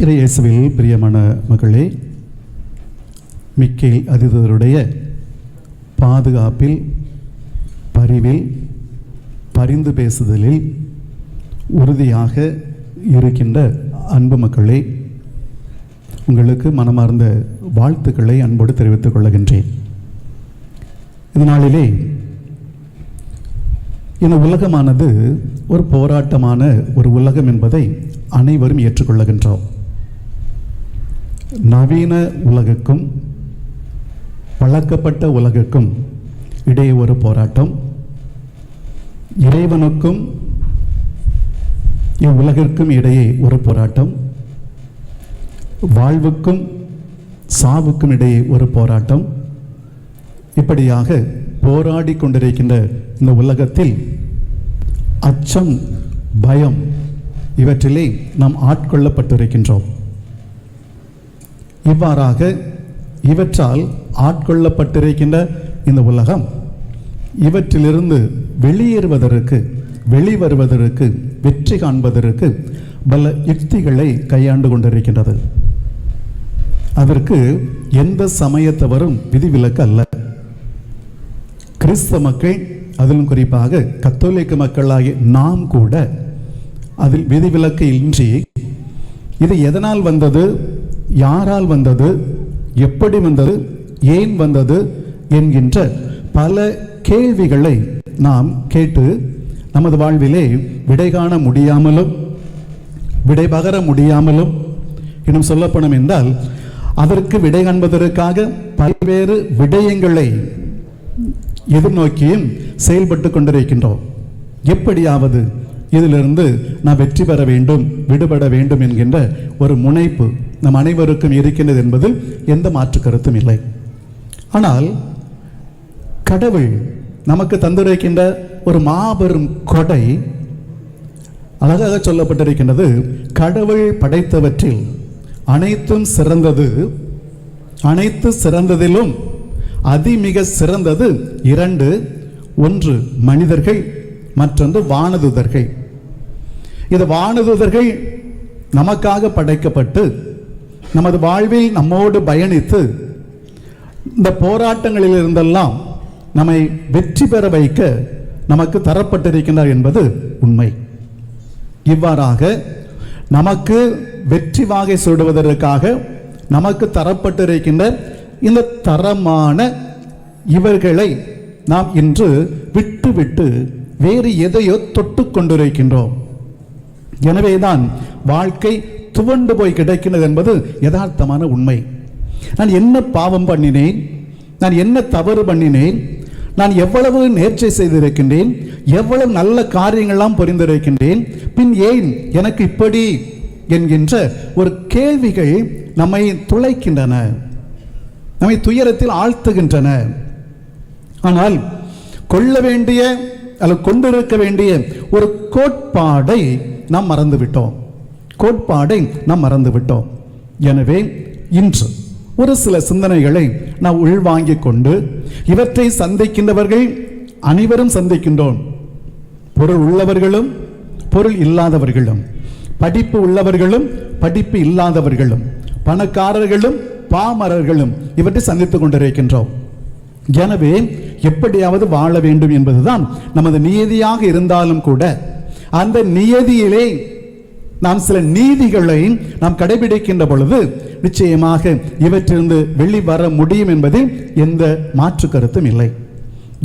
இயேசுவில் பிரியமான மகளே, மிக்கேல் அதிதூதருடைய பாதுகாப்பில், பரிவில், பரிந்து பேசுதலில் உறுதியாக இருக்கின்ற அன்பு மக்களே, உங்களுக்கு மனமார்ந்த வாழ்த்துக்களை அன்போடு தெரிவித்துக் கொள்கின்றேன். இந்த நாளிலே இந்த உலகமானது ஒரு போராட்டமான ஒரு உலகம் என்பதை அனைவரும் ஏற்றுக்கொள்ளுகின்றோம். நவீன உலகுக்கும் பழக்கப்பட்ட உலகுக்கும் இடையே ஒரு போராட்டம், இறைவனுக்கும் இவ்வுலகிற்கும் இடையே ஒரு போராட்டம், வாழ்வுக்கும் சாவுக்கும் இடையே ஒரு போராட்டம். இப்படியாக போராடி கொண்டிருக்கின்ற இந்த உலகத்தில் அச்சம், பயம் இவற்றிலே நாம் ஆட்கொள்ளப்பட்டிருக்கின்றோம். இவ்வாறாக இவற்றால் ஆட்கொள்ளப்பட்டிருக்கின்ற இந்த உலகம் இவற்றிலிருந்து வெளிவருவதற்கு வெற்றி காண்பதற்கு பல யுக்திகளை கையாண்டு கொண்டிருக்கின்றது. அதற்கு எந்த சமயத்தவரும் விதிவிலக்கு அல்ல. கிறிஸ்தவ மக்கள், அதிலும் குறிப்பாக கத்தோலிக்க மக்களாகிய நாம் கூட அதில் விதிவிலக்கு இன்றி இது எதனால் வந்தது, யாரால் வந்தது, எப்படி வந்தது, ஏன் வந்தது என்கின்ற பல கேள்விகளை நாம் கேட்டு நமது வாழ்விலே விடை காண முடியாமலும் விடை பகர முடியாமலும், இன்னும் சொல்லப்படும் என்றால் அதற்கு விடை காண்பதற்காக பல்வேறு விடயங்களை எதிர்நோக்கியும் செயல்பட்டு கொண்டிருக்கின்றோம். எப்படியாவது இதிலிருந்து நாம் வெற்றி பெற வேண்டும், விடுபட வேண்டும் என்கின்ற ஒரு முனைப்பு நம் அனைவருக்கும் இருக்கின்றது என்பதில் எந்த மாற்று கருத்தும் இல்லை. ஆனால் கடவுள் நமக்கு தந்திருக்கின்ற ஒரு மாபெரும் கொடை அழகாக சொல்லப்பட்டிருக்கின்றது. கடவுள் படைத்தவற்றில் அனைத்தும் சிறந்தது, அனைத்து சிறந்ததிலும் அதிமிக சிறந்தது இரண்டு. ஒன்று மனிதர்கள், மற்றொன்று வானதூதர்கள். இந்த வானதூதர்கள் நமக்காக படைக்கப்பட்டு நமது வாழ்வில் நம்மோடு பயணித்து இந்த போராட்டங்களில் இருந்தெல்லாம் நம்மை வெற்றி பெற வைக்க நமக்கு தரப்பட்டிருக்கின்றார் என்பது உண்மை. இவ்வாறாக நமக்கு வெற்றி வாகை சூடுவதற்காக நமக்கு தரப்பட்டிருக்கின்ற இந்த தரமான இவர்களை நாம் இன்று விட்டு வேறு எதையோ தொட்டு கொண்டிருக்கின்றோம். எனவேதான் வாழ்க்கை துவண்டு போய் கிடைக்கிறது என்பது யதார்த்தமான உண்மை. நான் என்ன பாவம் பண்ணினேன், நான் என்ன தவறு பண்ணினேன், நான் எவ்வளவு நேர்ச்சை செய்திருக்கின்றேன், எவ்வளவு நல்ல காரியங்கள்லாம் புரிந்திருக்கின்றேன், பின் ஏன் எனக்கு இப்படி என்கின்ற ஒரு கேள்விகள் நம்மை துளைக்கின்றன, நம்மை துயரத்தில் ஆழ்த்துகின்றன. ஆனால் கொள்ள வேண்டிய அல்லது கொண்டிருக்க வேண்டிய ஒரு கோட்பாடை நாம் மறந்துவிட்டோம். எனவே இன்று ஒரு சில சிந்தனைகளை நாம் உள்வாங்கிக் கொண்டு இவற்றை சந்திக்கின்றவர்கள் அனைவரும் சந்திக்கின்றோம். பொருள் உள்ளவர்களும் பொருள் இல்லாதவர்களும், படிப்பு உள்ளவர்களும் படிப்பு இல்லாதவர்களும், பணக்காரர்களும் பாமரர்களும் இவற்றை சந்தித்துக் கொண்டிருக்கின்றோம். எனவே எப்படியாவது வாழ வேண்டும் என்பதுதான் நமது நியதியாக இருந்தாலும் கூட அந்த நியதியிலே நாம் சில நீதிகளை நாம் கடைபிடிக்கின்ற பொழுது நிச்சயமாக இவற்றிலிருந்து வெளிவர முடியும் என்பதில் எந்த மாற்று கருத்தும் இல்லை.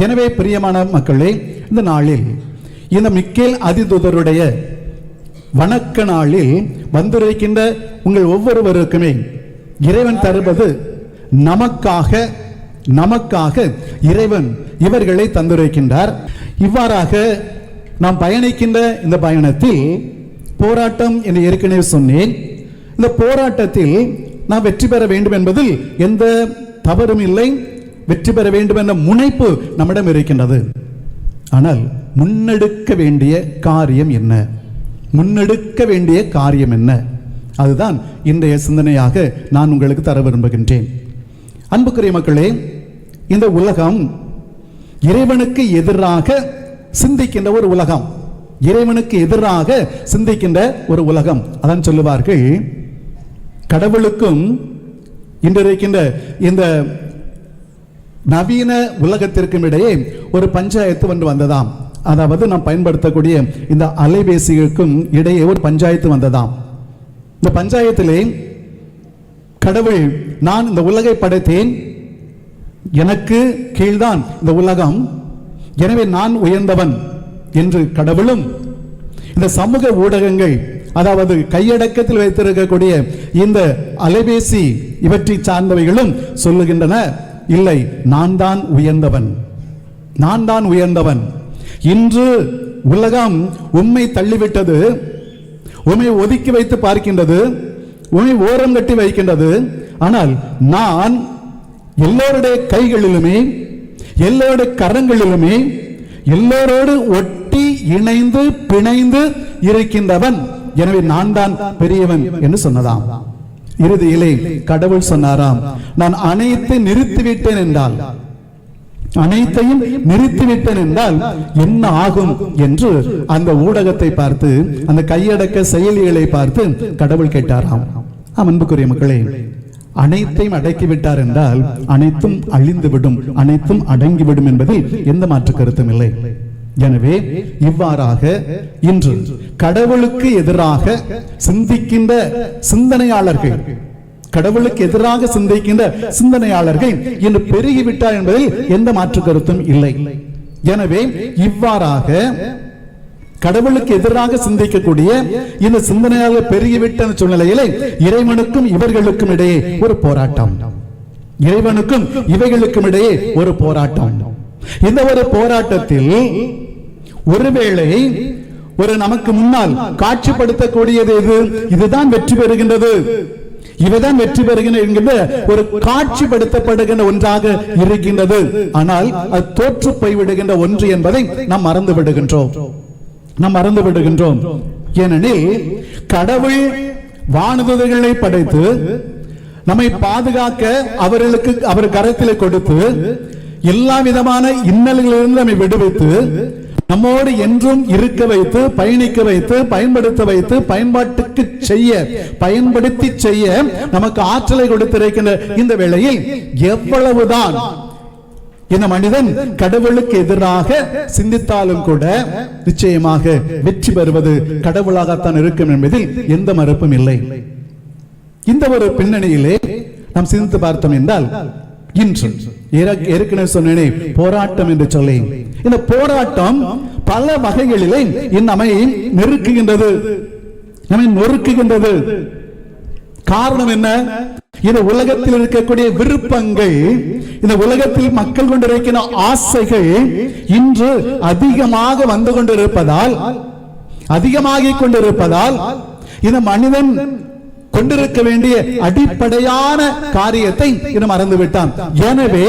எனவே பிரியமான மக்களே, இந்த நாளில் இந்த மிக்கேல் அதிதூதருடைய வணக்க நாளில் வந்திருக்கின்ற உங்கள் ஒவ்வொருவருக்குமே இறைவன் தருவது நமக்காக இறைவன் இவர்களை தந்திருக்கின்றார். இவ்வாறாக நாம் பயணிக்கின்ற இந்த பயணத்தில் போராட்டம் என்று ஏற்கனவே சொன்னேன். இந்த போராட்டத்தில் நாம் வெற்றி பெற வேண்டும் என்பதில் எந்த தவறும் இல்லை. வெற்றி பெற வேண்டும் என்ற முனைப்பு நம்மிடம் இருக்கின்றது. ஆனால் முன்னெடுக்க வேண்டிய காரியம் என்ன? அதுதான் இன்றைய சிந்தனையாக நான் உங்களுக்கு தர விரும்புகின்றேன். அன்புக்குரிய மக்களே, இந்த உலகம் இறைவனுக்கு எதிராக சிந்திக்கின்ற ஒரு உலகம். அதான் சொல்லுவார்கள், கடவுளுக்கும் இன்றைக்கின்ற இந்த நவீன உலகத்திற்கும் இடையே ஒரு பஞ்சாயத்து ஒன்று வந்ததாம். அதாவது நாம் பயன்படுத்தக்கூடிய இந்த அலைபேசிகளுக்கும் இடையே ஒரு பஞ்சாயத்து வந்ததாம். இந்த பஞ்சாயத்திலே கடவுள், நான் இந்த உலகை படைத்தேன், எனக்கு கீழ்தான் இந்த உலகம், எனவே நான் உயர்ந்தவன் என்று கடவுளும், இந்த சமூக ஊடகங்கள் அதாவது கையடக்கத்தில் வைத்திருக்கக்கூடிய இந்த அலைபேசி இவற்றை சார்ந்தவைகளும் சொல்லுகின்றன, இல்லை, நான் தான் உயர்ந்தவன், நான் தான் உயர்ந்தவன். இன்று உலகம் உம்மை தள்ளிவிட்டது, உம்மை ஒதுக்கி வைத்து பார்க்கின்றது, உம்மை ஓரம் கட்டி வைக்கின்றது. ஆனால் நான் எல்லோருடைய கைகளிலுமே எல்லோருடைய கரங்களிலுமே எல்லோரோடு ஒட்டி இணைந்து பிணைந்து இருக்கின்றவன், எனவே நான் தான் பெரியவன் என்று சொன்னதாம். இறுதியிலே கடவுள் சொன்னாராம், நான் அனைத்தையும் நிறுத்திவிட்டேன் என்றால், அனைத்தையும் நிறுத்திவிட்டேன் என்றால் என்ன ஆகும் என்று அந்த ஊடகத்தை பார்த்து, அந்த கையடக்க செயலிகளை பார்த்து கடவுள் கேட்டாராம். அன்புக்குரிய மக்களே, அனைத்தையும் அடக்கிவிட்டார் என்றால் அனைத்தும் அழிந்துவிடும், அனைத்தும் அடங்கிவிடும் என்பதில் எந்த மாற்று கருத்தும் இல்லை. எனவே இவ்வாறாக இன்று கடவுளுக்கு எதிராக சிந்திக்கின்ற சிந்தனையாளர்கள், கடவுளுக்கு எதிராக சிந்திக்கின்ற சிந்தனையாளர்கள் இன்று பெருகிவிட்டார் என்பதில் எந்த மாற்று கருத்தும் இல்லை. எனவே இவ்வாறாக கடவுளுக்கு எதிராக சிந்திக்கக்கூடிய இந்த சிந்தனையாளர் பெருகிவிட்ட சூழ்நிலையிலே இறைவனுக்கும் இவர்களுக்கும் இடையே ஒரு போராட்டம், இறைவனுக்கும் இவைகளுக்கும் இடையே ஒரு போராட்டம். இந்த ஒரு போராட்டத்தில் ஒருவேளை ஒரு நமக்கு முன்னால் காட்சிப்படுத்தக்கூடியது எது? இதுதான் வெற்றி பெறுகின்றது, இவைதான் வெற்றி பெறுகின்ற என்கின்ற ஒரு காட்சிப்படுத்தப்படுகின்ற ஒன்றாக இருக்கின்றது. ஆனால் அது தோற்று போய்விடுகின்ற ஒன்று என்பதை நாம் மறந்து விடுகின்றோம். ஏனெனில் கடவுள் வானதூதர்களை படைத்து நம்மை பாதுகாக்க அவர்களுக்கு அவர் கரத்திலே கொடுத்து எல்லா விதமான இன்னல்களிலிருந்து நம்மை விடுவித்து நம்மோடு என்றும் இருக்க வைத்து, பயணிக்க வைத்து, பயன்படுத்த வைத்து, பயன்படுத்தி செய்ய நமக்கு ஆற்றலை கொடுத்திருக்கின்ற இந்த வேளையில் எவ்வளவுதான் இந்த மனிதன் கடவுளுக்கு எதிராக சிந்தித்தாலும் கூட நிச்சயமாக வெற்றி பெறுவது கடவுளாகத்தான் இருக்கும் என்பதில் எந்த மறுப்பும் இல்லை. இந்த ஒரு பின்னணியிலே நாம் சிந்தித்து பார்த்தோம் என்றால், இன்று ஏற்கனவே சொன்னேனே போராட்டம் என்று சொல்லி, இந்த போராட்டம் பல வகைகளிலே நம்மை நெருக்குகின்றது, நம்மை நொறுக்குகின்றது. காரணம் என்ன? இந்த உலகத்தில் இருக்கக்கூடிய விருப்பங்கள், இந்த உலகத்தில் மக்கள் கொண்டிருக்கிற ஆசைகள் இன்று அதிகமாக வந்து கொண்டிருப்பதால், அதிகமாகிக் கொண்டிருப்பதால் இந்த மனிதன் கொண்டிருக்க வேண்டிய அடிப்படையான காரியத்தை இன்னும் மறந்து விட்டான். எனவே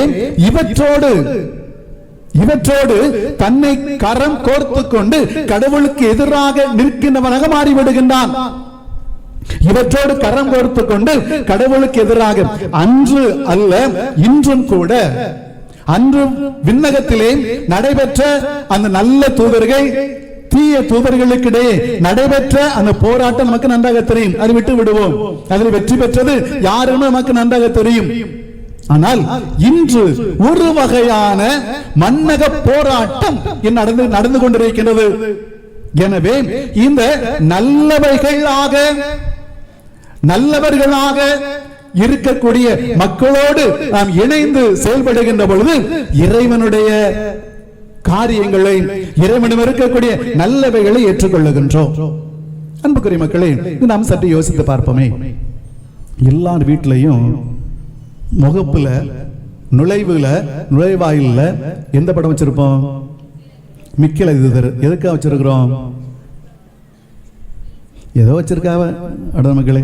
இவற்றோடு தன்னை கரம் கோர்த்து கொண்டு கடவுளுக்கு எதிராக நிற்கின்றவனாக மாறிவிடுகின்றான். இவற்றோடு கரம் கோர்த்து கொண்டு கடவுளுக்கு எதிராக, அன்று அல்ல இன்றும் கூட, அன்று விண்ணகத்திலே நடைபெற்ற அந்த நல்ல தூதர்கள் தீய தூதர்களுக்கிடையே நடைபெற்ற அந்த போராட்டம் நமக்கு நன்றாக தெரியும். அதை விட்டு விடுவோம், அதில் வெற்றி பெற்றது யாருன்னு நமக்கு நன்றாக தெரியும். ஆனால் இன்று ஒரு வகையான மன்னக போராட்டம் நடந்து கொண்டிருக்கின்றது. எனவே இந்த நல்லவர்களாக இருக்கக்கூடிய மக்களோடு நாம் இணைந்து செயல்படுகின்ற பொழுது இறைவனுடைய காரியங்களை, இறைவனிடம் இருக்கக்கூடிய நல்லவைகளை ஏற்றுக்கொள்ளுகின்றோம். அன்புக்குரிய மக்களே, நாம் சற்று யோசித்து பார்ப்போமே. எல்லார் வீட்டிலையும் முகப்புல, நுழைவாயில எந்த படம் வச்சிருப்போம்? மிக்கேல் தூதர். எதுக்காக வச்சிருக்கிறோம்? ஏதோ வச்சிருக்காவ மக்களே.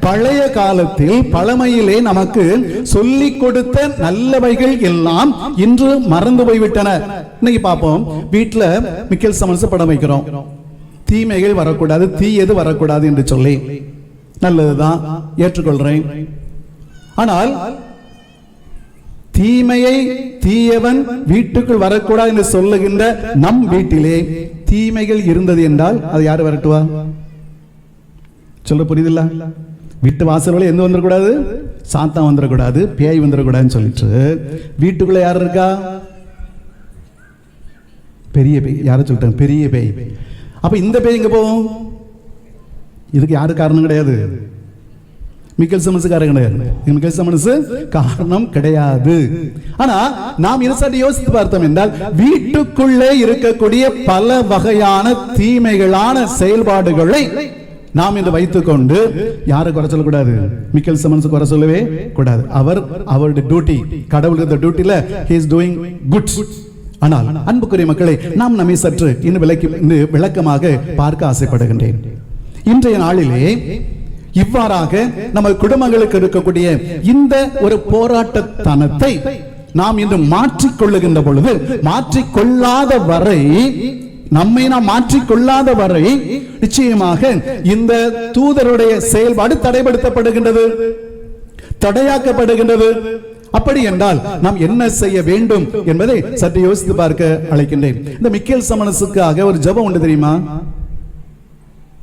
பழைய காலத்தில் பழமையிலே நமக்கு சொல்லிக் கொடுத்த நல்லவைகள் எல்லாம் இன்று மறந்து போய்விட்டன. இன்னைக்கு பார்ப்போம், வீட்டுல மிக்கேல் சமன்ஸ் படம் வைக்கிறோம். தீமைகள் வரக்கூடாது, தீயது வரக்கூடாது என்று சொல்லி. நல்லதுதான், ஏற்றுக்கொள்றேன். ஆனால் தீமையை, தீயவன் வீட்டுக்குள் வரக்கூடாது என்று சொல்லுகின்ற நம் வீட்டிலே தீமைகள் இருந்தது என்றால் அது யாரு வரட்டுவா? சொல்ல புரியுதில்ல? வீட்டு வாசல்ல எந்த வந்துடக்கூடாது, சாத்தான் வந்துடக்கூடாது, பேய் வந்துடக்கூடாதுன்னு சொல்லிட்டு வீட்டுக்குள்ள யார் இருக்கா? பெரிய பேய். யார சொல்லிட்டாங்க? பெரிய பேய். அப்ப இந்த பேய் எங்க போகும்? இதுக்கு யாரு காரணம் கிடையாது? மிக்கேல் சிமன்ஸ் காரணம் கிடையாது. மிக்கேல் சிமன்ஸ் காரணம் கிடையாது. ஆனா நாம் இதை சற்று யோசித்து பார்த்தோம் என்றால் வீட்டுக்குள்ளே இருக்கக்கூடிய பல வகையான தீமைகளான செயல்பாடுகளை நாம் இன்று வைத்துக் கொண்டு யாரை குறை சொல்லக்கூடாது? மிக்கேல் சிமன்ஸ் குறை சொல்லவே கூடாது. அவருடைய டியூட்டி, கடவுளுடைய டியூட்டில he is doing good. ஆனால் அன்புக்குரிய மக்களை நாம் நம்மை சற்று இன்னும் விளக்கமாக பார்க்க ஆசைப்படுகின்றேன். இன்றைய நாளிலே இவ்வாறாக நம்ம குடும்பங்களுக்கு இருக்கக்கூடிய இந்த ஒரு போராட்டத்தனத்தை நாம் இன்று மாற்றிக்கொள்ளுகின்ற பொழுது, மாற்றிக்கொள்ளாத வரை, நம்மை நாம் மாற்றிக்கொள்ளாத வரை நிச்சயமாக இந்த தூதருடைய செயல்பாடு தடைபடுத்தப்படுகின்றது, தடையாக்கப்படுகின்றது. அப்படி என்றால் நாம் என்ன செய்ய வேண்டும் என்பதை சற்று யோசித்து பார்க்க அழைக்கின்றேன். இந்த மிக்கேல் சிமன்ஸுக்காக ஒரு ஜெபம் உண்டு, தெரியுமா?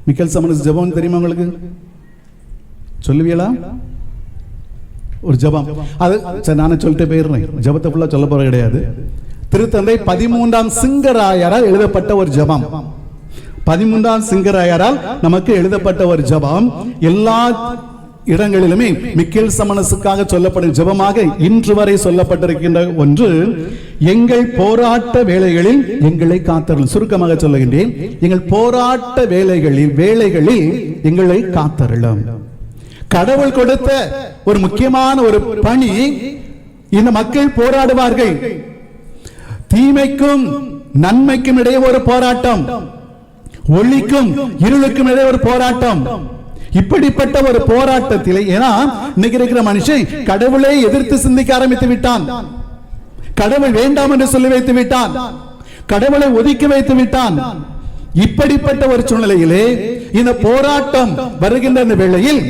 மிக்கேல் சிமன்ஸ் ஜெபம் தெரியுமா உங்களுக்கு? சொல்லுவீங்களா? ஒரு ஜெபம். அது சரி, நானே சொல்லிட்டு போயிடுறேன். ஜெபத்தை ஃபுல்லா சொல்ல போறது கிடையாது. திருத்தந்தை 13ஆம் சிங்கராயரால் எழுதப்பட்ட ஒரு ஜெபம். 13ஆம் சிங்கராயரால் நமக்கு எழுதப்பட்ட ஒரு ஜெபம். எல்லா இடங்களிலுமே மிக்கேல் சிமன்ஸுக்காக சொல்லப்படும் ஜெபமாக இன்று வரை சொல்லப்பட்டிருக்கின்ற ஒன்று, எங்கள் போராட்ட வேளைகளில் எங்களை காத்தருளும். சுருக்கமாக சொல்லுகின்றேன், எங்கள் போராட்ட வேளைகளில் எங்களை காத்தருளும். கடவுள் கொடுத்த ஒரு முக்கியமான ஒரு பணி. இந்த மக்கள் போராடுவார்கள். தீமைக்கும் நன்மைக்கும் இடையே ஒரு போராட்டம், ஒளிக்கும் இருளுக்கும் இடையே ஒரு போராட்டம். இப்படிப்பட்ட ஒரு போராட்டத்திலே, ஏன்னா இன்னைக்கு இருக்கிற மனுஷன் கடவுளை எதிர்த்து சிந்திக்க ஆரம்பித்து விட்டான். கடவுள் வேண்டாம் என்று சொல்லி வைத்து விட்டான். கடவுளை ஒதுக்கி வைத்து விட்டான். இப்படிப்பட்ட ஒரு சூழ்நிலையிலே இந்த போராட்டம் வருகின்ற இந்த வேளையில்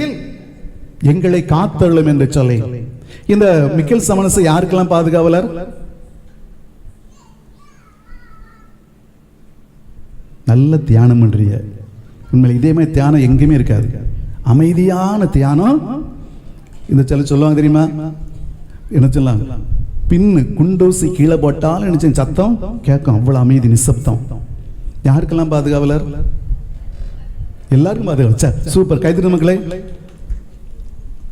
எங்களை காத்தருளும் என்று சொல்லி இந்த மிக்கேல் சிமன்ஸ் யாருக்கெல்லாம் பாதுகாவலர்? நல்ல தியானம் பண்றீங்க. உண்மையில் இதே மாதிரி தியானம் எங்கேயுமே இருக்காது. அமைதியான தியானம். இந்த சொல்லுவாங்க தெரியுமா? என்ன சொல்லாங்க? பின்னு குண்டூசி கீழே போட்டாலும் என்ன சத்தம் கேட்கும். அவ்வளவு அமைதி, நிசப்தம். யாருக்கெல்லாம் பாதுகாவலர்? எல்லாருக்கும் பாதுகாவலர். சூப்பர், கைத்தட்டு மக்களே,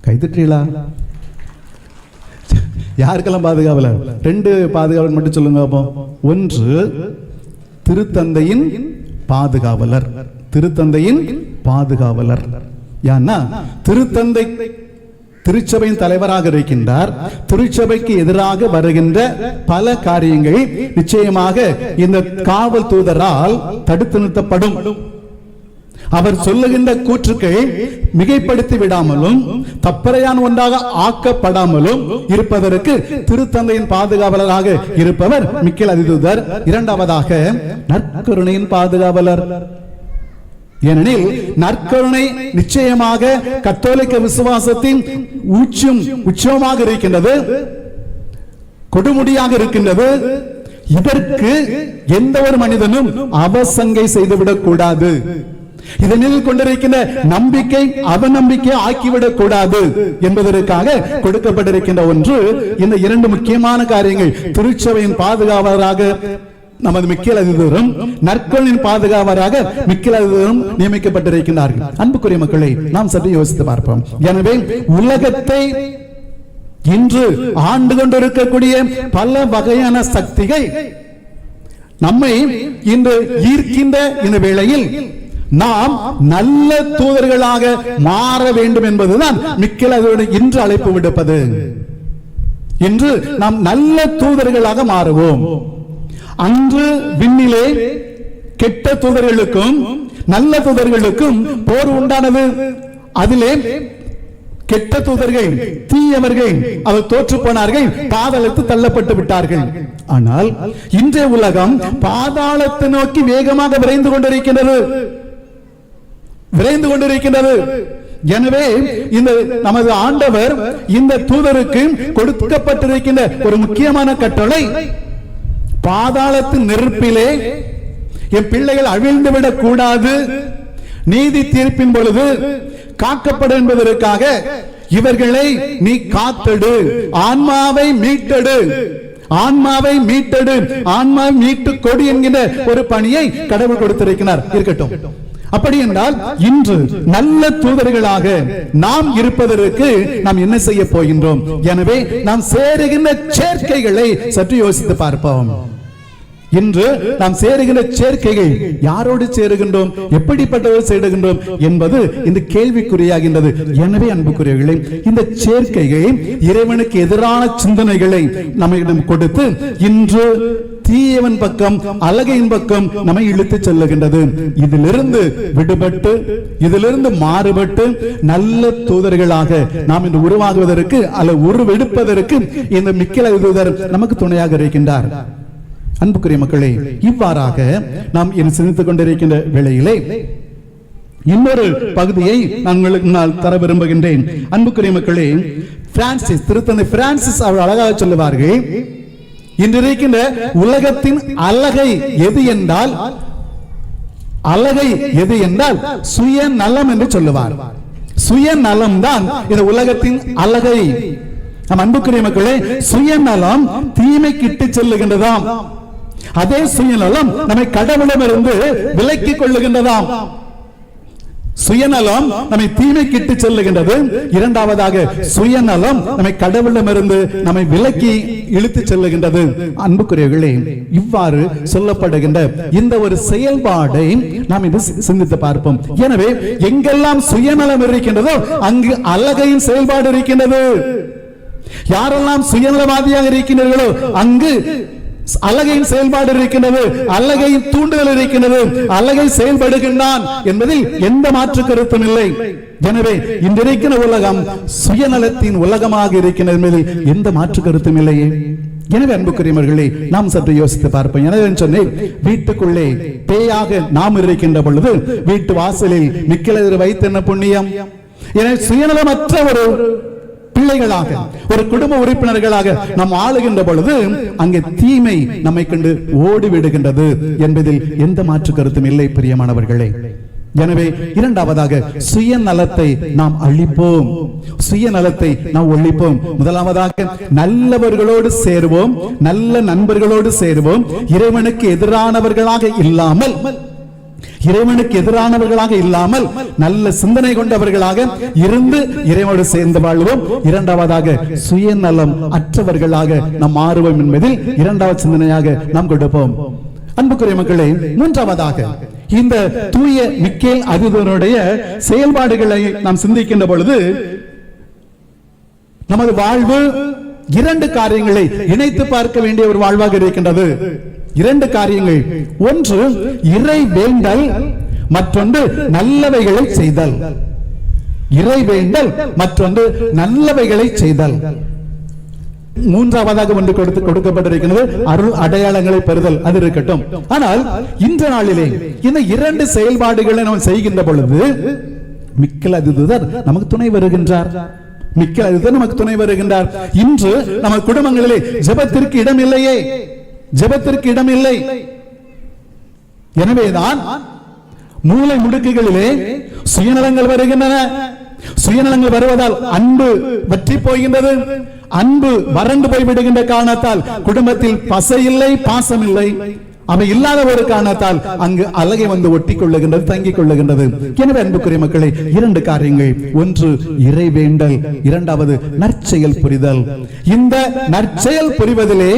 கைத்தட்டீங்களா? யாருக்கெல்லாம் பாதுகாவலர்? 2 பாதுகாவலர் மட்டும் சொல்லுங்க. ஒன்று திருத்தந்தையின் பாதுகாவலர். திருத்தந்தையின் பாதுகாவலர் யான்னா, திருத்தந்தை திருச்சபையின் தலைவராக இருக்கின்றார். திருச்சபைக்கு எதிராக வருகின்ற பல காரியங்கள் நிச்சயமாக இந்த காவல் தூதரால் தடுத்து நிறுத்தப்படும். அவர் சொல்லுகின்ற கூற்றுக்கள் மிகைப்படுத்தி விடாமலும் தப்பறையான ஒன்றாக ஆக்கப்படாமலும் இருப்பதற்கு திருத்தந்தையின் பாதுகாவலராக இருப்பவர் மிக்கேல் அதிதூதர். இரண்டாவதாக நற்கருணையின் பாதுகாவலர். ஏனெனில் நற்கருணை நிச்சயமாக கத்தோலிக்க விசுவாசத்தின் உச்சமாக இருக்கின்றது, கொடுமுடியாக இருக்கின்றது. இதற்கு எந்த ஒரு மனிதனும் அவசங்கை செய்துவிடக் கூடாது. இதனில் கொண்டிருக்கின்ற நம்பிக்கை அவநம்பிக்கை ஆக்கிவிடக் கூடாது என்பதற்காக கொடுக்கப்பட்டிருக்கின்ற ஒன்று. இந்த 2 முக்கியமான காரியங்கள் திருச்சபையின் பாதுகாவலராக நமது மிக்கேல் அதிதூதரும் நற்கருணையின் பாதுகாவலராக மிக்கேல் அதிதூதரும் நியமிக்கப்பட்டிருக்கிறார்கள். அன்புக்குரிய மக்களை நாம் சற்று யோசித்து பார்ப்போம். எனவே உலகத்தை இன்று ஆண்டு கொண்டிருக்கக்கூடிய பல வகையான சக்திகள் நம்மை இன்று ஈர்க்கின்ற இந்த வேளையில் நாம் நல்ல தூதர்களாக மாற வேண்டும் என்பதுதான் மிக்கேல் அதிதூதர் இன்று அழைப்பு விடுப்பது. இன்று நாம் நல்ல தூதர்களாக மாறுவோம். அன்று விண்ணிலே கெட்ட தூதர்களுக்கும் நல்ல தூதர்களுக்கும் போர் உண்டானது. அதிலே கெட்ட தூதர்கள், தீயவர்கள் அவர் தோற்று போனார்கள், பாதாளத்தில் தள்ளப்பட்டு விட்டார்கள். ஆனால் இன்றைய உலகம் பாதாளத்தை நோக்கி வேகமாக விரைந்து கொண்டிருக்கின்றது. எனவே இந்த நமது ஆண்டவர் இந்த தூதருக்கு கொடுக்கப்பட்டிருக்கின்ற ஒரு முக்கியமான கட்டளை, பாதாளத்தின் நெருப்பிலே என் பிள்ளைகள் அவிழ்ந்து விடக் கூடாது. நீதி தீர்ப்பின் பொழுது காக்கப்படும் என்பதற்காக இவர்களை நீ காத்தெடு, ஆன்மாவை மீட்டெடு, ஆன்மாவை மீட்டெடு, ஆன்மாவை மீட்டு கொடு என்கிற ஒரு பணியை கடவுள் கொடுத்திருக்கிறார். இருக்கட்டும். அப்படி என்றால் இன்று நல்ல தூதர்களாக நாம் இருப்பதற்கு நாம் என்ன செய்ய போகின்றோம்? எனவே நாம் சேருகின்ற சேர்க்கைகளை சற்று யோசித்து பார்ப்போம். இன்று நாம் சேருகின்ற சேர்க்கைகள் யாரோடு சேருகின்றோம், எப்படிப்பட்டவர் சேருகின்றோம் என்பது இந்த கேள்விக்குறியாகின்றது. எனவே அன்புக்குரியவர்களே, இந்த சேர்க்கைகள் இறைவனுக்கு எதிரான சிந்தனைகளை நம்மிடம் கொடுத்து இன்று தீயவன் பக்கம், அழகையின் பக்கம் நம்மை இழுத்து செல்லுகின்றது. இதிலிருந்து விடுபட்டு, இதிலிருந்து மாறுபட்டு நல்ல தூதர்களாக நாம் இன்று உருவாகுவதற்கு அல்லது உருவெடுப்பதற்கு இந்த மிக்கேல் தூதர் நமக்கு துணையாக இருக்கின்றார். அன்புக்குரிய மக்களே, இவ்வாறாக நாம் சிந்தித்துக் கொண்டிருக்கின்ற வேளையிலே இன்னொரு பகுதியை நான் உங்களுக்கு தர விரும்புகின்றேன். அன்புக்குரிய மக்களே, பிரான்சிஸ், திருத்தந்தை பிரான்சிஸ் அவர் அழகாக சொல்லுவார்கள், இன்றிருக்கின்ற உலகத்தின் அழகை எது என்றால், அழகை எது என்றால் சுயநலம் என்று சொல்லுவார். சுயநலம் தான் இந்த உலகத்தின் அழகை. நம் அன்புக்குரிய மக்களே, சுயநலம் தீமைக்கு இட்டு செல்லுகின்றதாம். அதே சுயநலம் நம்மை கடவுளிடமிருந்து விலக்கிக் கொள்ளுகின்றதாம். சுயநலம் நம்மை தீமைக்கு இட்டு செல்லுகின்றது. இரண்டாவதாக சுயநலம் நம்மை கடவுளிடமிருந்து நம்மை விலக்கி இழுத்து செல்லுகின்றது. அன்புக்குரியவர்களே, இவ்வாறு சொல்லப்படுகின்ற இந்த ஒரு செயல்பாடை நாம் இன்று சிந்தித்து பார்ப்போம். எனவே எங்கெல்லாம் சுயநலம் இருக்கின்றதோ அங்கு அழகையின் செயல்பாடு இருக்கின்றது. யாரெல்லாம் சுயநலவாதியாக இருக்கின்றீர்களோ அங்கு அழகையின் செயல்பாடு இருக்கின்றது, அழகையின் தூண்டுதல் இருக்கின்றது, அழகை செயல்படுகின்றான் என்பதில் எந்த மாற்று கருத்தும் இல்லை. எனவே இன்றைக்கிற உலகம் சுயநலத்தின் உலகமாக இருக்கின்றது என்பதில் எந்த மாற்று கருத்தும் இல்லையே. எனவே அன்புக்குரியவர்களே, நாம் சற்று யோசித்து பார்ப்போம். எனவே சொன்னேன், வீட்டுக்குள்ளே பேயாக நாம் இருக்கின்ற பொழுது வீட்டு வாசலில் மிக்கேல் வைத்து என்ன புண்ணியம்? எனவே சுயநலமற்ற ஒரு பிள்ளைகளாக, ஒரு குடும்ப உறுப்பினர்களாக நாம் ஆளுகின்ற பொழுது அங்கே தீமை நம்மை கண்டு ஓடிவிடுகின்றது என்பதில் எந்த மாற்று கருத்தும் இல்லை பிரியமானவர்களே. எனவே இரண்டாவதாக சுயநலத்தை நாம் அழிப்போம், சுயநலத்தை நாம் ஒழிப்போம். முதலாவதாக நல்லவர்களோடு சேருவோம், நல்ல நண்பர்களோடு சேருவோம். இறைவனுக்கு எதிரானவர்களாக இல்லாமல், இறைவனுக்கு எதிரானவர்களாக இல்லாமல் நல்ல சிந்தனை கொண்டவர்களாக இருந்து இறைவனோடு சேர்ந்து வாழ்வோம். இரண்டாவதாக சுயநலம் அற்றவர்களாக நாம் மாறுவோம் என்பதில் இரண்டாவது சிந்தனையாக நாம் கொடுப்போம். அன்புக்குரிய மக்களே, மூன்றாவதாக இந்த தூய மிக்கேல் அதிதூதனுடைய செயல்பாடுகளை நாம் சிந்திக்கின்ற பொழுது நமது வாழ்வு இரண்டு காரியங்களை இணைத்து பார்க்க வேண்டிய ஒரு வாழ்வாக இருக்கின்றது. இரண்டு காரியங்கள், ஒன்று இறை வேண்டல், மற்றொன்று நல்லவைகளை செய்தல். இறை வேண்டல், மற்றொன்று நல்லவைகளை செய்தல். மூன்றாவதாக ஒன்று கொடுக்கப்பட்டிருக்கிறது, அருள் அடையாளங்களை பெறுதல். அது இருக்கட்டும். ஆனால் இந்த நாளிலே இந்த இரண்டு செயல்பாடுகளை நாம் செய்கின்ற பொழுது மிக்கேல் அதிதூதர் நமக்கு துணை வருகின்றார். மிக்கேல் அதிதூதர் நமக்கு துணை வருகின்றார். இன்று நம்ம குடும்பங்களிலே ஜெபத்திற்கு இடம் இல்லையே, ஜெபத்திற்கு இடம் இல்லை. எனவேதான் மூலை முடுக்குகளிலே சுயநலங்கள் வருகின்றன. சுயநலங்கள் வருவதால் அன்பு வற்றி போகின்றது. அன்பு வறண்டு போய்விடுகின்ற காரணத்தால் குடும்பத்தில் பசை இல்லை, பாசம் இல்லை. அவை இல்லாத ஒரு காரணத்தால் அங்கு அழகை வந்து ஒட்டி கொள்ளுகின்றது, தங்கிக் கொள்ளுகின்றது. எனவே அன்புக்குரிய மக்களே, இரண்டு காரியங்கள், ஒன்று இறை வேண்டல், இரண்டாவது நற்செயல் புரிதல். இந்த நற்செயல் புரிவதிலே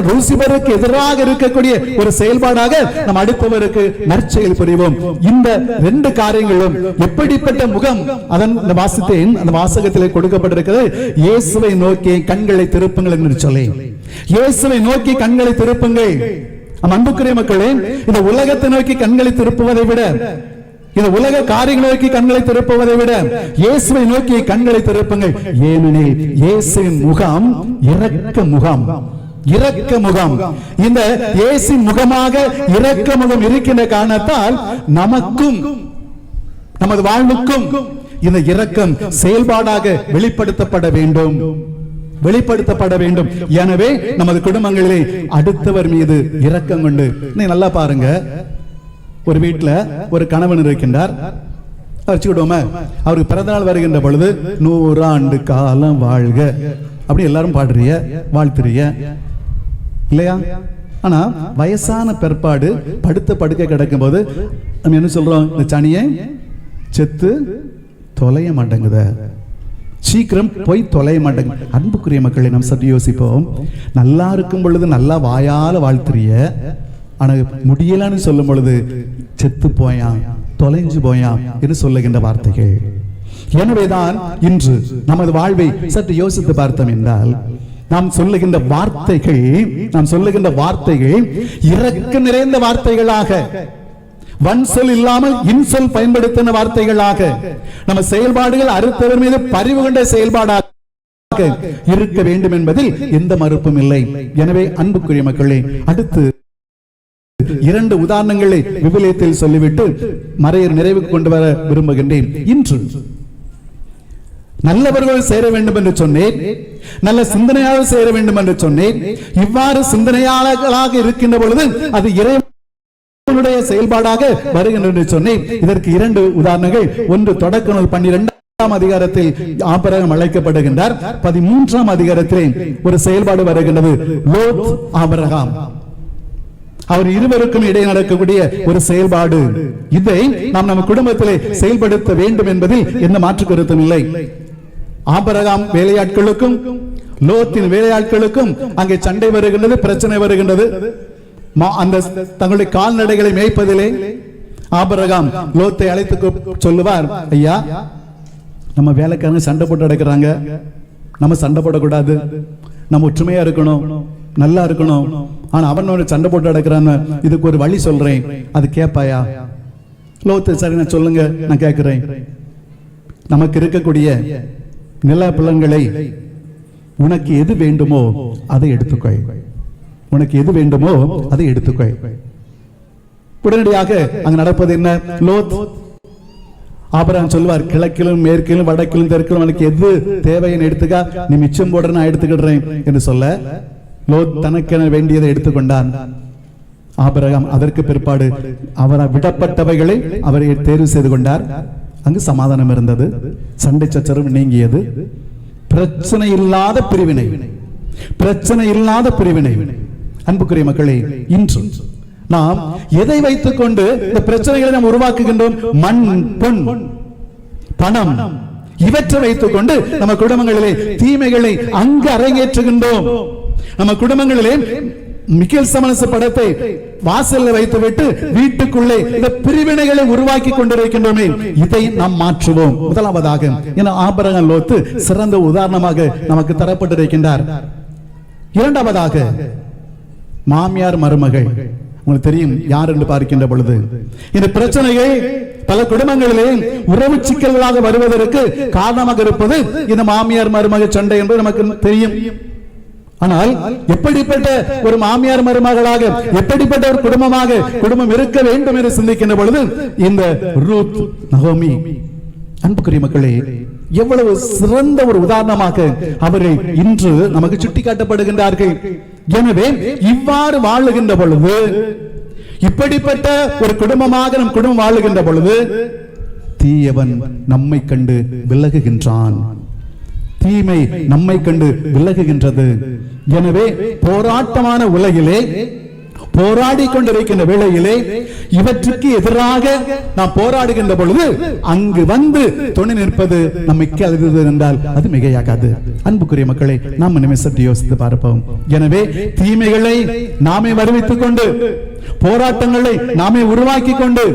லூசிபருக்கு எதிராக இருக்கக்கூடிய ஒரு செயல்பாடாக நம் அடுத்தவருக்கு நற்செயல் புரிவோம். இந்த ரெண்டு காரியங்களும் எப்படிப்பட்ட முகம், அதன் வாசித்தேன், அந்த வாசகத்திலே கொடுக்கப்பட்டிருக்கிறது. இயேசுவை நோக்கி கண்களை திருப்புங்கள் என்று சொல்லி, இயேசுவை நோக்கி கண்களை திருப்புங்கள். அன்புக்குரிய மக்களே, இந்த உலகத்தை நோக்கி கண்களை திருப்புவதை விட, இந்த உலக காரியங்களை நோக்கி கண்களை திருப்புவதை விட இயேசுவை நோக்கி கண்களை திருப்புங்கள். ஏனெனில் இயேசுவின் முகம் இரக்க முகம், இரக்க முகம். இந்த இயேசுவின் முகமாக இரக்க முகம் இருக்கின்ற காரணத்தால் நமக்கும் நமது வாழ்வுக்கும் இந்த இரக்கம் செயல்பாடாக வெளிப்படுத்தப்பட வேண்டும், வெளிப்படுத்தப்பட வேண்டும். எனவே நமது குடும்பங்களிலே அடுத்தவர் மீது இரக்கம் கொண்டு, நீ நல்லா பாருங்க, ஒரு வீட்டில் ஒரு கணவன் இருக்கின்றார், வச்சுக்கிட்டோமே. அவருக்கு பிறந்தநாள் வருகின்ற பொழுது 100 ஆண்டு காலம் வாழ்க அப்படி எல்லாரும் பாடுறிய, வாழ்த்துறிய இல்லையா? ஆனா வயசான பிற்பாடு படுத்த படுக்க கிடக்கும் போது நம்ம என்ன சொல்றோம்? இந்த சனியை செத்து தொலைய மாட்டேங்குத, சீக்கிரம் போய் தொலைய மாட்டேங்குது. அன்புக்குரிய மக்களை நாம் சற்று யோசிப்போம். நல்லா இருக்கும் பொழுது நல்லா வாயால வாழ்த்துறிய, ஆனா முடியலன்னு சொல்லும் பொழுது செத்து போயான், தொலைஞ்சு போயான் என்று சொல்லுகின்ற வார்த்தைகள். எனவேதான் இன்று நமது வாழ்வை சற்று யோசித்து பார்த்தோம் என்றால் நாம் சொல்லுகின்ற வார்த்தைகள் இரக்க நிறைந்த வார்த்தைகளாக, வன்சொல் இல்லாமல் இன்சொல் பயன்படுத்தின வார்த்தைகளாக, நம்ம செயல்பாடுகள் அடுத்தவர் மீது பரிவு கொண்ட செயல்பாடாக இருக்க வேண்டும் என்பதில் எந்த மறுப்பும் இல்லை. எனவே அன்புக்குரிய மக்களே, அடுத்து 2 உதாரணங்களை விவிலியத்தில் சொல்லிவிட்டு மறையர் நிறைவுக்கு கொண்டு வர விரும்புகின்றேன். இன்று நல்லவர்கள் சேர வேண்டும் என்று சொன்னேன், நல்ல சிந்தனையாக சேர வேண்டும் என்று சொன்னேன். இவ்வாறு சிந்தனையாளர்களாக இருக்கின்ற பொழுது அது இறைவனுடைய செயல்பாடாக வருகின்ற என்று சொன்னேன். இதற்கு 2 உதாரணங்கள். ஒன்று தொடக்க நூல் 12ஆம் அதிகாரத்தில் ஆபிரகாம் அழைக்கப்படுகின்றார். 13ஆம் அதிகாரத்தில் ஒரு செயல்பாடு வருகின்றது, லோத் ஆபிரகாம். அவர் இருவருக்கும் இடையே நடக்கக்கூடிய ஒரு செயல்பாடு. இதை நாம் நம்ம குடும்பத்திலே செயல்படுத்த வேண்டும் என்பதில் எந்த மாற்று கருத்தும் இல்லை. ஆபிரகாம் வேலையாட்களுக்கும் லோத்தின் வேலையாட்களுக்கும் அங்கே சண்டை வருகின்றது, பிரச்சனை வருகின்றது. அந்த தங்களுடைய கால்நடைகளை மேய்ப்பதிலே ஆபிரகாம் லோத்தை அழைத்து சொல்லுவார், ஐயா நம்ம வேலைக்காரங்க சண்டை போட்டு அடைக்கிறாங்க, நம்ம சண்டை போடக்கூடாது, நம்ம ஒற்றுமையா இருக்கணும், நல்லா இருக்கணும். ஆனா அவனோட சண்டை போட்டு அடைக்கிறான்னு, இதுக்கு ஒரு வழி சொல்றேன், அது கேட்பாயா? லோத்து, சரி நான் சொல்லுங்க, நான் கேட்கிறேன். நமக்கு இருக்கக்கூடிய நில புலன்களை உனக்கு எது வேண்டுமோ அதை எடுத்துக்கொள், உனக்கு எது வேண்டுமோ அதை எடுத்துக்கொள். உடனடியாக அங்கு நடப்பது என்ன? லோத் ஆபிரகாம் சொல்வார், கிழக்கிலும் மேற்கிலும் வடக்கிலும் தெற்கிலும் உனக்கு எது தேவைன்னு எடுத்துக்கா, நீ மிச்சம் போடுற நான் எடுத்துக்கிடுறேன் என்று சொல்ல லோத் தனக்கென வேண்டியதை எடுத்துக்கொண்டான். ஆபிரகாம் அதற்கு பிற்பாடு அவரால் விடப்பட்டவைகளை அவரை தேர்வு செய்து கொண்டார். அங்கு சமாதானம் இருந்தது, சண்டை சச்சரவு நீங்கியது. பிரச்சனை இல்லாத பிரிவினை. அன்புக்குரிய மக்களே, இன்று நாம் எதை வைத்துக் கொண்டு இந்த பிரச்சனைகளை நாம் உருவாக்குகின்றோம்? மண், பொன், பணம் இவற்றை வைத்துக் கொண்டு நம்ம குடும்பங்களிலே தீமைகளை அங்கு அரங்கேற்றுகின்றோம். நம்ம குடும்பங்களிலே மிக்கேல் சமரச படத்தை வாசல்ல வைத்துவிட்டு வீட்டுக்குள்ளே இந்த பிரிவினைகளை உருவாக்கி கொண்டிருக்கின்றோமே, இதை நாம் மாற்றுவோம். முதலாவதாக ஆபிரகாம் லோத்து சிறந்த உதாரணமாக நமக்கு தரப்பட்டிருக்கின்றார். இரண்டாவதாக மாமியார் மருமகள். உங்களுக்கு தெரியும் யார் என்று பார்க்கின்ற பொழுது இந்த பிரச்சனைகள் பல குடும்பங்களிலே உறவு சிக்கல்களாக வருவதற்கு காரணமாக இருப்பது இந்த மாமியார் மருமகள் சண்டை என்பது நமக்கு தெரியும். ஆனால் எப்படிப்பட்ட ஒரு மாமியார் மருமகளாக, எப்படிப்பட்ட ஒரு குடும்பம் இருக்க வேண்டும் என்று சிந்திக்கின்ற பொழுது இந்த ரூத், நகோமி, அன்புக்குரிய மக்களே, எவ்வளவு சிறந்த ஒரு உதாரணமாக அவர்கள் இன்று நமக்கு சுட்டிக்காட்டப்படுகின்றார்கள். எனவே இவ்வாறு வாழுகின்ற பொழுது, இப்படிப்பட்ட ஒரு குடும்பமாக நம் குடும்பம் வாழுகின்ற பொழுது தீயவன் நம்மை கண்டு விலகுகின்றான், தீமை நம்மை கண்டு விலகுகின்றது. எனவே போராட்டமான உலகிலே, போராடி கொண்டிருக்கின்ற வேளையிலே இவற்றுக்கு எதிராக நாம் போராடுகின்ற பொழுது அங்கு வந்து துணை நிற்பது நம்மைக்கு அழுது என்றால் அது மிகையாகாது. அன்புக்குரிய மக்களை, நாம் நிமிஷத்தை யோசித்து பார்ப்போம். எனவே தீமைகளை நாமே வருவித்துக் கொண்டு, போராட்டங்களை நாமே உருவாக்கி கொண்டு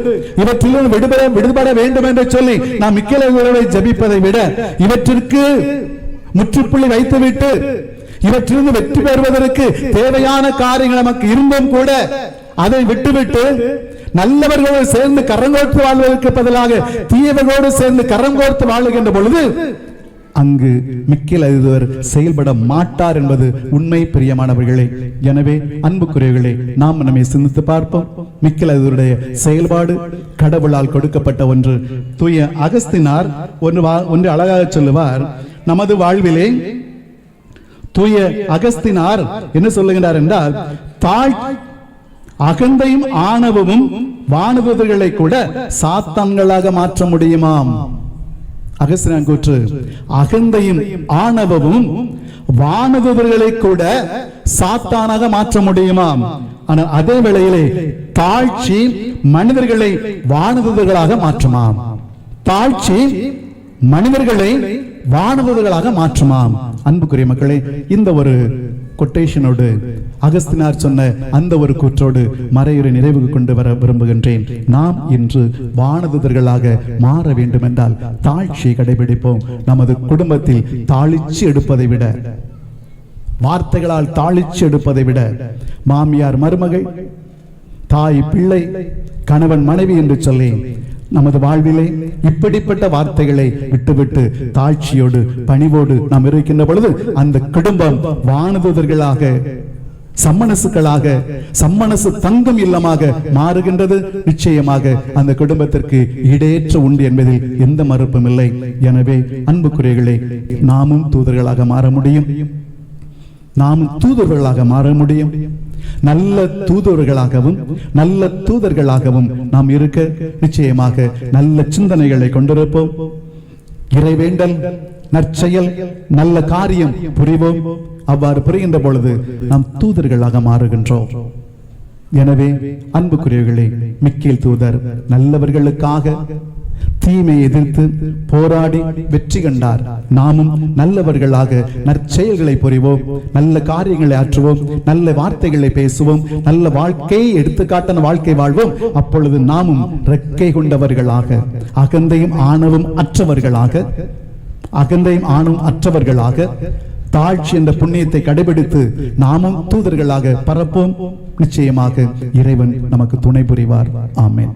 இவற்றிலும் விடுபட வேண்டும் என்று சொல்லி நாம் மிக்கலை ஜபிப்பதை விட இவற்றிற்கு முற்றுப்புள்ளி வைத்துவிட்டு இவற்றிலிருந்து வெற்றி பெறுவதற்கு தேவையான காரியங்கள் நமக்கு இருந்தும் கூட அதை விட்டுவிட்டு நல்லவர்களோடு சேர்ந்து கரம் கோர்த்து வாழ்வதற்கு பதிலாக தீயவர்களோடு சேர்ந்து கரம் கோர்த்து வாழுகின்ற பொழுது அங்கு மிக்கேல் எழுதுவர் செயல்பட மாட்டார் என்பது உண்மை. பிரியமானவர்களே, எனவே அன்புக்குரியவர்களே, நாம் நம்மை சிந்தித்து பார்ப்போம். மிக்கேல் எழுதுவருடைய செயல்பாடு கடவுளால் கொடுக்கப்பட்ட ஒன்று. தூய அகஸ்தினார் ஒன்று அழகாக சொல்லுவார். நமது வாழ்விலே தூய அகஸ்தினார் என்ன சொல்லுகின்றார் என்றால், தாழ் அகந்தையும் ஆணவமும் வானதூதர்களை கூட சாத்தான்களாக மாற்ற முடியுமாம். அகஸ்தியன் கூற்று, அகந்தையும் ஆணவமும் வானதூதர்களை கூட சாத்தானாக மாற்ற முடியுமாம். ஆனால் அதே வேளையிலே தாழ்ச்சி மனிதர்களை வானதூதர்களாக மாற்றுமாம். தாழ்ச்சி மனிதர்களை வானதூதர்களாக மாற்றுமாம். அன்புக்குரிய மக்களே, இந்த ஒரு கொட்டேஷனோடு அகஸ்தினார் சொன்ன அந்த ஒரு கூற்றோடு மறையுரை நிறைவுக்கு கொண்டு வர விரும்புகின்றேன். நாம் இன்று வானதூதர்களாக மாற வேண்டும் என்றால் தாழ்ச்சியை கடைபிடிப்போம். நமது குடும்பத்தில் தாளிச்சு எடுப்பதை விட, வார்த்தைகளால் தாளிச்சு எடுப்பதை விட, மாமியார் மருமகள், தாய் பிள்ளை, கணவன் மனைவி என்று சொல்லி நமது வாழ்விலே இப்படிப்பட்ட வார்த்தைகளை விட்டுவிட்டு தாழ்ச்சியோடு பணிவோடு நாம் இருக்கின்ற பொழுது அந்த குடும்பம் வானதூதர்களாக, சம்மனசுக்களாக, சம்மனசு தங்கும் இல்லமாக மாறுகின்றது. நிச்சயமாக அந்த குடும்பத்திற்கு ஈடேற்ற உண்டு என்பதில் எந்த மறுப்பும் இல்லை. எனவே அன்புக்குரியவர்களே, நாமும் தூதர்களாக மாற முடியும். நாமும் தூதர்களாக மாற முடியும். நல்ல தூதர்களாகவும் நல்ல தூதர்களாகவும் நாம் இருக்க நிச்சயமாக நல்ல சிந்தனைகளை கொண்டிருப்போம். இறைவேண்டல், நற்செயல், நல்ல காரியம் புரிவோம். அவ்வாறு புரிகின்ற பொழுது நாம் தூதர்களாக மாறுகின்றோம். எனவே அன்புக்குரியவர்களே, மிக்கேல் தூதர் நல்லவர்களுக்காக தீமையை எதிர்த்து போராடி வெற்றி கண்டார். நாமும் நல்லவர்களாக நற்செயல்களை புரிவோம், நல்ல காரியங்களை ஆற்றுவோம், நல்ல வார்த்தைகளை பேசுவோம், நல்ல வாழ்க்கையை எடுத்துக்காட்டான வாழ்க்கை வாழ்வோம். அப்பொழுது நாமும் ரெக்கை கொண்டவர்களாக, அகந்தையும் ஆணவம் அற்றவர்களாக, அகந்தையும் ஆணவம் அற்றவர்களாக தாழ்ச்சி என்ற புண்ணியத்தை கடைபிடித்து நாமும் தூதர்களாக பரப்போம். நிச்சயமாக இறைவன் நமக்கு துணை புரிவார். ஆமென்.